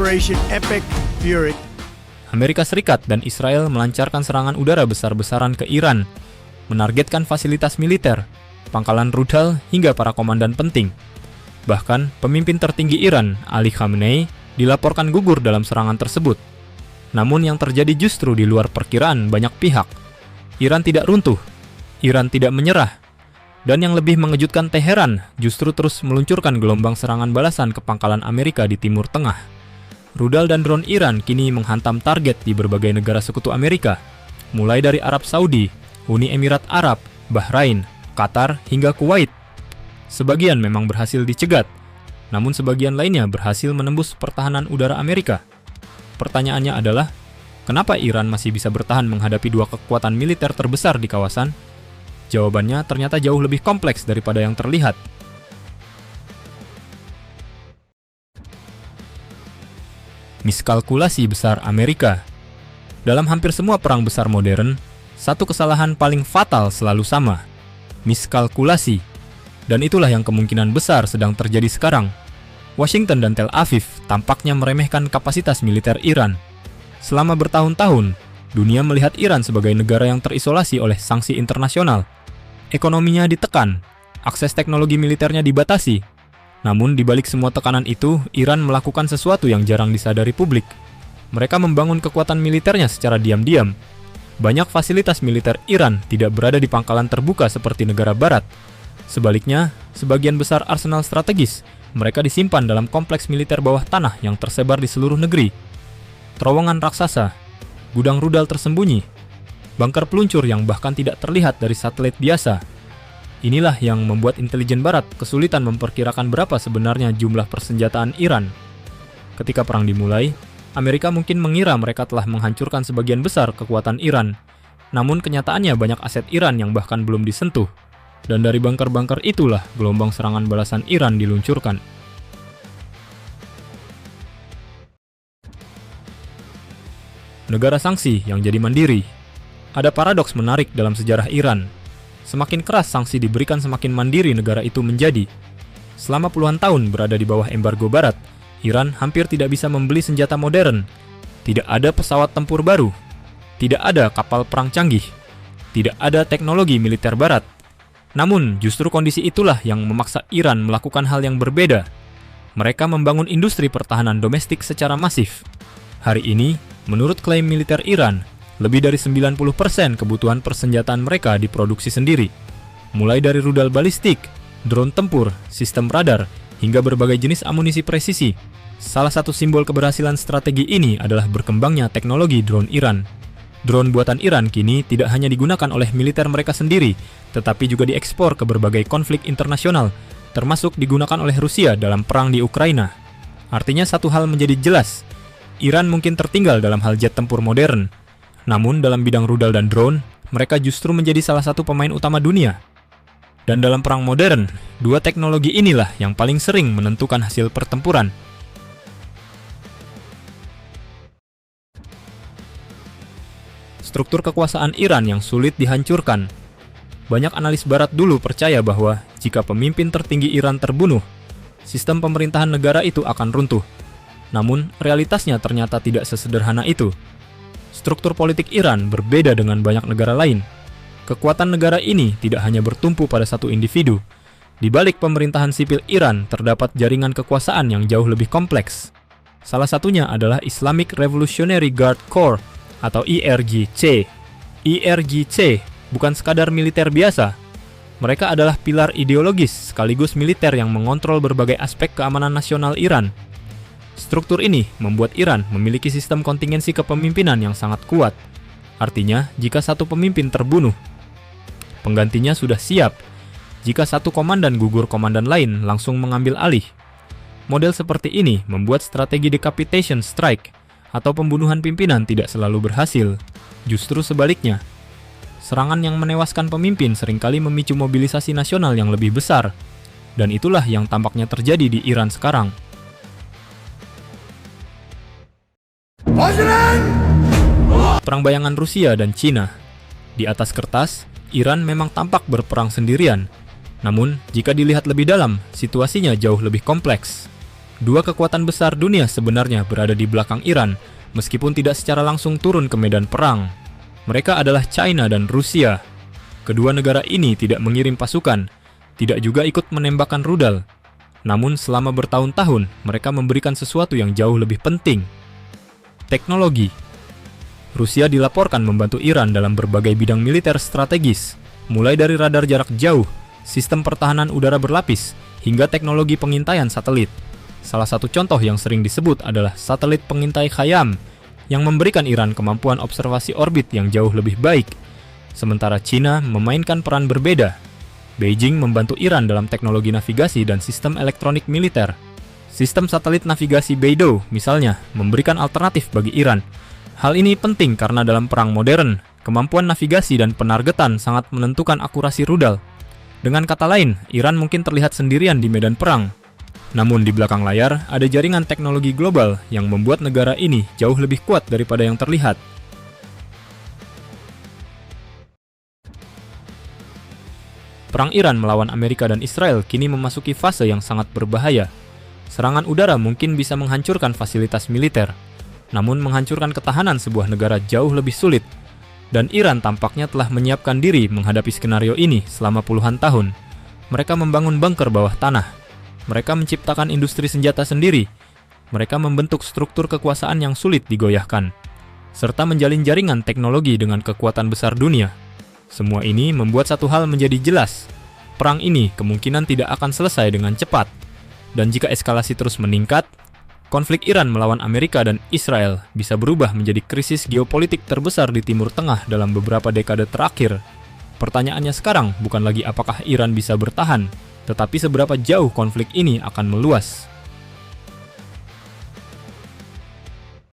Operation Epic Fury. Amerika Serikat dan Israel melancarkan serangan udara besar-besaran ke Iran, menargetkan fasilitas militer, pangkalan rudal, hingga para komandan penting. Bahkan, pemimpin tertinggi Iran, Ali Khamenei, dilaporkan gugur dalam serangan tersebut. Namun yang terjadi justru di luar perkiraan banyak pihak. Iran tidak runtuh, Iran tidak menyerah, dan yang lebih mengejutkan, Teheran justru terus meluncurkan gelombang serangan balasan ke pangkalan Amerika di Timur Tengah. Rudal dan drone Iran kini menghantam target di berbagai negara sekutu Amerika, mulai dari Arab Saudi, Uni Emirat Arab, Bahrain, Qatar, hingga Kuwait. Sebagian memang berhasil dicegat, namun sebagian lainnya berhasil menembus pertahanan udara Amerika. Pertanyaannya adalah, kenapa Iran masih bisa bertahan menghadapi dua kekuatan militer terbesar di kawasan? Jawabannya ternyata jauh lebih kompleks daripada yang terlihat. Miskalkulasi besar Amerika. Dalam hampir semua perang besar modern, satu kesalahan paling fatal selalu sama: miskalkulasi. Dan itulah yang kemungkinan besar sedang terjadi sekarang. Washington dan Tel Aviv tampaknya meremehkan kapasitas militer Iran. Selama bertahun-tahun, dunia melihat Iran sebagai negara yang terisolasi oleh sanksi internasional. Ekonominya ditekan, akses teknologi militernya dibatasi. Namun di balik semua tekanan itu, Iran melakukan sesuatu yang jarang disadari publik. Mereka membangun kekuatan militernya secara diam-diam. Banyak fasilitas militer Iran tidak berada di pangkalan terbuka seperti negara barat. Sebaliknya, sebagian besar arsenal strategis mereka disimpan dalam kompleks militer bawah tanah yang tersebar di seluruh negeri. Terowongan raksasa, gudang rudal tersembunyi, bunker peluncur yang bahkan tidak terlihat dari satelit biasa. Inilah yang membuat intelijen barat kesulitan memperkirakan berapa sebenarnya jumlah persenjataan Iran. Ketika perang dimulai, Amerika mungkin mengira mereka telah menghancurkan sebagian besar kekuatan Iran. Namun kenyataannya banyak aset Iran yang bahkan belum disentuh. Dan dari bunker-bunker itulah gelombang serangan balasan Iran diluncurkan. Negara sanksi yang jadi mandiri. Ada paradoks menarik dalam sejarah Iran. Semakin keras sanksi diberikan, semakin mandiri negara itu menjadi. Selama puluhan tahun berada di bawah embargo barat, Iran hampir tidak bisa membeli senjata modern. Tidak ada pesawat tempur baru. Tidak ada kapal perang canggih. Tidak ada teknologi militer barat. Namun, justru kondisi itulah yang memaksa Iran melakukan hal yang berbeda. Mereka membangun industri pertahanan domestik secara masif. Hari ini, menurut klaim militer Iran, lebih dari 90% kebutuhan persenjataan mereka diproduksi sendiri. Mulai dari rudal balistik, drone tempur, sistem radar, hingga berbagai jenis amunisi presisi. Salah satu simbol keberhasilan strategi ini adalah berkembangnya teknologi drone Iran. Drone buatan Iran kini tidak hanya digunakan oleh militer mereka sendiri, tetapi juga diekspor ke berbagai konflik internasional, termasuk digunakan oleh Rusia dalam perang di Ukraina. Artinya satu hal menjadi jelas, Iran mungkin tertinggal dalam hal jet tempur modern. Namun dalam bidang rudal dan drone, mereka justru menjadi salah satu pemain utama dunia. Dan dalam perang modern, dua teknologi inilah yang paling sering menentukan hasil pertempuran. Struktur kekuasaan Iran yang sulit dihancurkan. Banyak analis barat dulu percaya bahwa jika pemimpin tertinggi Iran terbunuh, sistem pemerintahan negara itu akan runtuh. Namun, realitasnya ternyata tidak sesederhana itu. Struktur politik Iran berbeda dengan banyak negara lain. Kekuatan negara ini tidak hanya bertumpu pada satu individu. Di balik pemerintahan sipil Iran terdapat jaringan kekuasaan yang jauh lebih kompleks. Salah satunya adalah Islamic Revolutionary Guard Corps atau IRGC. IRGC bukan sekadar militer biasa. Mereka adalah pilar ideologis sekaligus militer yang mengontrol berbagai aspek keamanan nasional Iran. Struktur ini membuat Iran memiliki sistem kontingensi kepemimpinan yang sangat kuat. Artinya, jika satu pemimpin terbunuh, penggantinya sudah siap. Jika satu komandan gugur, komandan lain langsung mengambil alih. Model seperti ini membuat strategi decapitation strike atau pembunuhan pimpinan tidak selalu berhasil. Justru sebaliknya, serangan yang menewaskan pemimpin seringkali memicu mobilisasi nasional yang lebih besar. Dan itulah yang tampaknya terjadi di Iran sekarang. Perang bayangan Rusia dan Cina. Di atas kertas, Iran memang tampak berperang sendirian. Namun, jika dilihat lebih dalam, situasinya jauh lebih kompleks. Dua kekuatan besar dunia sebenarnya berada di belakang Iran, meskipun tidak secara langsung turun ke medan perang. Mereka adalah China dan Rusia. Kedua negara ini tidak mengirim pasukan, tidak juga ikut menembakkan rudal. Namun selama bertahun-tahun, mereka memberikan sesuatu yang jauh lebih penting. Teknologi. Rusia dilaporkan membantu Iran dalam berbagai bidang militer strategis, mulai dari radar jarak jauh, sistem pertahanan udara berlapis, hingga teknologi pengintaian satelit. Salah satu contoh yang sering disebut adalah satelit pengintai Khayyam, yang memberikan Iran kemampuan observasi orbit yang jauh lebih baik. Sementara China memainkan peran berbeda. Beijing membantu Iran dalam teknologi navigasi dan sistem elektronik militer. Sistem satelit navigasi Beidou, misalnya, memberikan alternatif bagi Iran. Hal ini penting karena dalam perang modern, kemampuan navigasi dan penargetan sangat menentukan akurasi rudal. Dengan kata lain, Iran mungkin terlihat sendirian di medan perang. Namun di belakang layar, ada jaringan teknologi global yang membuat negara ini jauh lebih kuat daripada yang terlihat. Perang Iran melawan Amerika dan Israel kini memasuki fase yang sangat berbahaya. Serangan udara mungkin bisa menghancurkan fasilitas militer, namun menghancurkan ketahanan sebuah negara jauh lebih sulit. Dan Iran tampaknya telah menyiapkan diri menghadapi skenario ini selama puluhan tahun. Mereka membangun bunker bawah tanah. Mereka menciptakan industri senjata sendiri. Mereka membentuk struktur kekuasaan yang sulit digoyahkan, serta menjalin jaringan teknologi dengan kekuatan besar dunia. Semua ini membuat satu hal menjadi jelas. Perang ini kemungkinan tidak akan selesai dengan cepat. Dan jika eskalasi terus meningkat, konflik Iran melawan Amerika dan Israel bisa berubah menjadi krisis geopolitik terbesar di Timur Tengah dalam beberapa dekade terakhir. Pertanyaannya sekarang bukan lagi apakah Iran bisa bertahan, tetapi seberapa jauh konflik ini akan meluas.